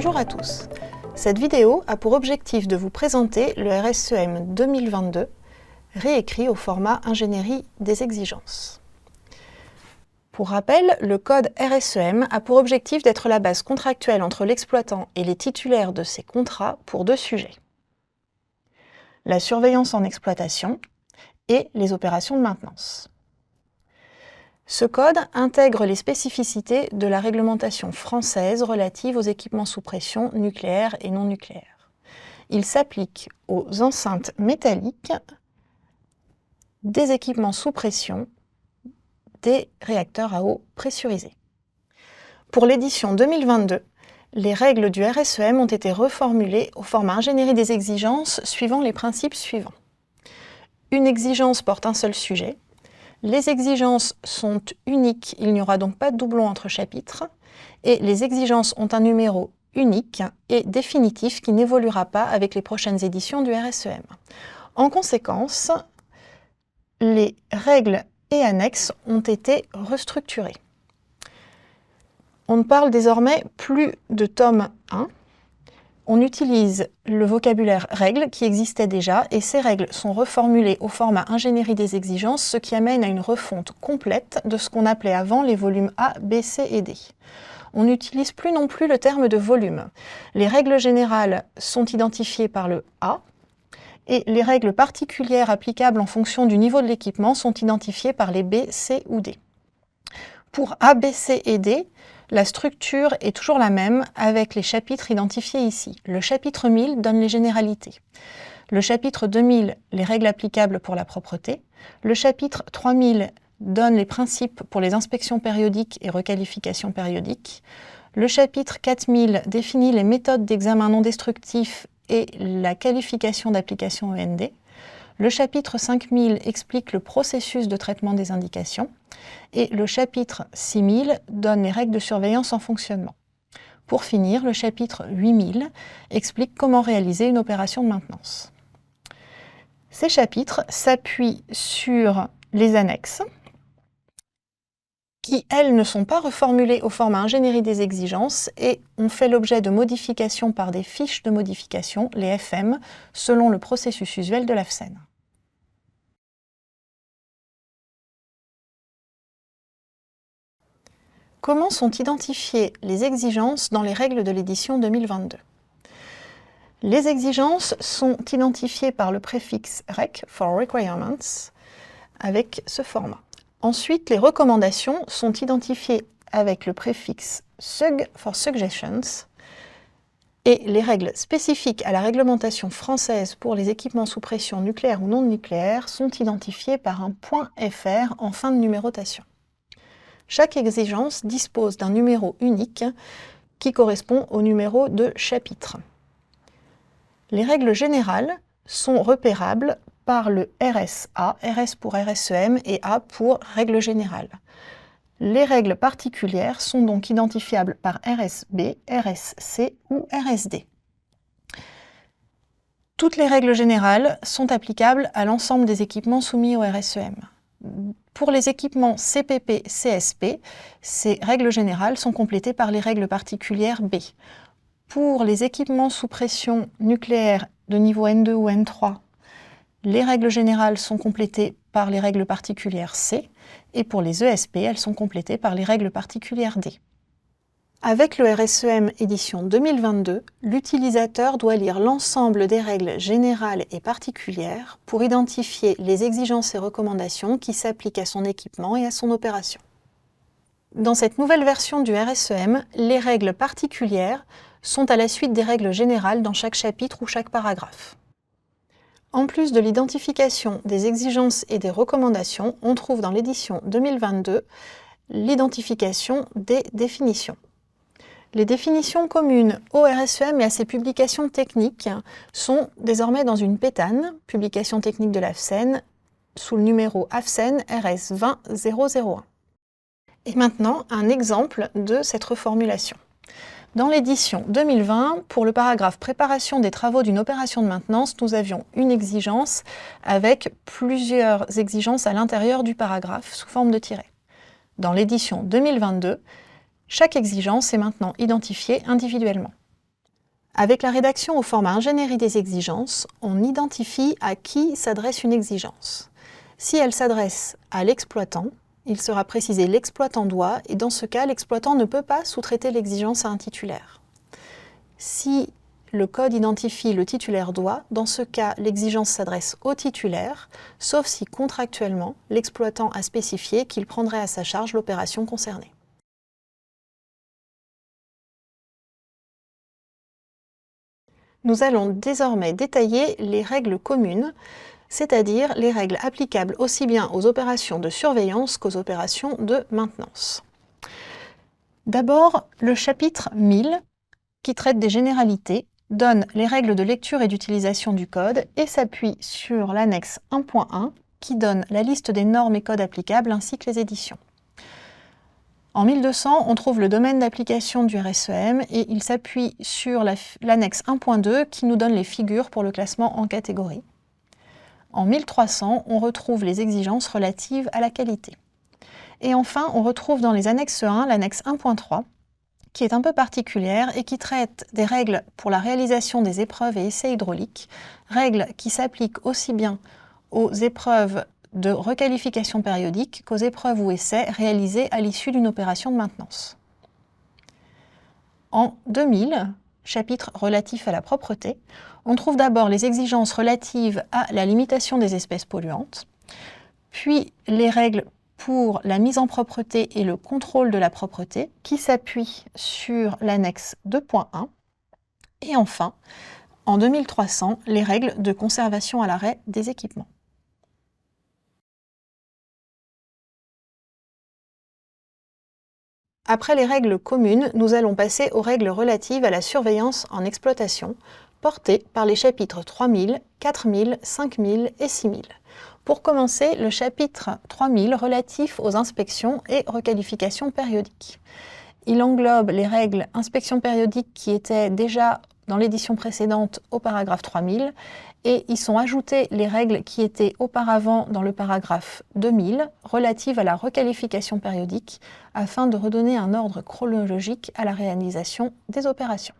Bonjour à tous. Cette vidéo a pour objectif de vous présenter le RSEM 2022, réécrit au format Ingénierie des exigences. Pour rappel, le code RSEM a pour objectif d'être la base contractuelle entre l'exploitant et les titulaires de ces contrats pour deux sujets: la surveillance en exploitation et les opérations de maintenance. Ce code intègre les spécificités de la réglementation française relative aux équipements sous pression nucléaires et non nucléaires. Il s'applique aux enceintes métalliques, des équipements sous pression, des réacteurs à eau pressurisés. Pour l'édition 2022, les règles du RSEM ont été reformulées au format Ingénierie des exigences suivant les principes suivants. Une exigence porte un seul sujet. Les exigences sont uniques, il n'y aura donc pas de doublon entre chapitres, et les exigences ont un numéro unique et définitif qui n'évoluera pas avec les prochaines éditions du RSEM. En conséquence, les règles et annexes ont été restructurées. On ne parle désormais plus de tome 1. On utilise le vocabulaire règles qui existait déjà et ces règles sont reformulées au format Ingénierie des exigences, ce qui amène à une refonte complète de ce qu'on appelait avant les volumes A, B, C et D. On n'utilise plus non plus le terme de volume. Les règles générales sont identifiées par le A et les règles particulières applicables en fonction du niveau de l'équipement sont identifiées par les B, C ou D. Pour A, B, C et D, la structure est toujours la même avec les chapitres identifiés ici. Le chapitre 1000 donne les généralités. Le chapitre 2000, les règles applicables pour la propreté. Le chapitre 3000 donne les principes pour les inspections périodiques et requalifications périodiques. Le chapitre 4000 définit les méthodes d'examen non destructif et la qualification d'application END. Le chapitre 5000 explique le processus de traitement des indications et le chapitre 6000 donne les règles de surveillance en fonctionnement. Pour finir, le chapitre 8000 explique comment réaliser une opération de maintenance. Ces chapitres s'appuient sur les annexes qui, elles, ne sont pas reformulées au format Ingénierie des exigences et ont fait l'objet de modifications par des fiches de modification, les FM, selon le processus usuel de l'AFSEN. Comment sont identifiées les exigences dans les règles de l'édition 2022? Les exigences sont identifiées par le préfixe REC, for Requirements, avec ce format. Ensuite, les recommandations sont identifiées avec le préfixe SUG, for Suggestions, et les règles spécifiques à la réglementation française pour les équipements sous pression nucléaire ou non nucléaire sont identifiées par un .fr en fin de numérotation. Chaque exigence dispose d'un numéro unique qui correspond au numéro de chapitre. Les règles générales sont repérables par le RSA, RS pour RSEM et A pour règle générale. Les règles particulières sont donc identifiables par RSB, RSC ou RSD. Toutes les règles générales sont applicables à l'ensemble des équipements soumis au RSEM. Pour les équipements CPP, CSP, ces règles générales sont complétées par les règles particulières B. Pour les équipements sous pression nucléaire de niveau N2 ou N3, les règles générales sont complétées par les règles particulières C, et pour les ESP, elles sont complétées par les règles particulières D. Avec le RSEM édition 2022, l'utilisateur doit lire l'ensemble des règles générales et particulières pour identifier les exigences et recommandations qui s'appliquent à son équipement et à son opération. Dans cette nouvelle version du RSEM, les règles particulières sont à la suite des règles générales dans chaque chapitre ou chaque paragraphe. En plus de l'identification des exigences et des recommandations, on trouve dans l'édition 2022 l'identification des définitions. Les définitions communes au RSEM et à ses publications techniques sont désormais dans une pétane, publication technique de l'AFSEN, sous le numéro AFSEN RS 20001. Et maintenant, un exemple de cette reformulation. Dans l'édition 2020, pour le paragraphe préparation des travaux d'une opération de maintenance, nous avions une exigence avec plusieurs exigences à l'intérieur du paragraphe sous forme de tiret. Dans l'édition 2022, chaque exigence est maintenant identifiée individuellement. Avec la rédaction au format ingénierie des exigences, on identifie à qui s'adresse une exigence. Si elle s'adresse à l'exploitant, il sera précisé l'exploitant doit, et dans ce cas, l'exploitant ne peut pas sous-traiter l'exigence à un titulaire. Si le code identifie le titulaire doit, dans ce cas, l'exigence s'adresse au titulaire, sauf si contractuellement, l'exploitant a spécifié qu'il prendrait à sa charge l'opération concernée. Nous allons désormais détailler les règles communes, c'est-à-dire les règles applicables aussi bien aux opérations de surveillance qu'aux opérations de maintenance. D'abord, le chapitre 1000, qui traite des généralités, donne les règles de lecture et d'utilisation du code et s'appuie sur l'annexe 1.1, qui donne la liste des normes et codes applicables ainsi que les éditions. En 1200, on trouve le domaine d'application du RSEM et il s'appuie sur l'annexe 1.2 qui nous donne les figures pour le classement en catégorie. En 1300, on retrouve les exigences relatives à la qualité. Et enfin, on retrouve dans les annexes 1 l'annexe 1.3 qui est un peu particulière et qui traite des règles pour la réalisation des épreuves et essais hydrauliques, règles qui s'appliquent aussi bien aux épreuves de requalification périodique qu'aux épreuves ou essais réalisés à l'issue d'une opération de maintenance. En 2000, chapitre relatif à la propreté, on trouve d'abord les exigences relatives à la limitation des espèces polluantes, puis les règles pour la mise en propreté et le contrôle de la propreté, qui s'appuient sur l'annexe 2.1, et enfin, en 2300, les règles de conservation à l'arrêt des équipements. Après les règles communes, nous allons passer aux règles relatives à la surveillance en exploitation, portées par les chapitres 3000, 4000, 5000 et 6000. Pour commencer, le chapitre 3000 relatif aux inspections et requalifications périodiques. Il englobe les règles inspection périodique qui étaient déjà dans l'édition précédente au paragraphe 3000 et y sont ajoutées les règles qui étaient auparavant dans le paragraphe 2000 relatives à la requalification périodique afin de redonner un ordre chronologique à la réalisation des opérations.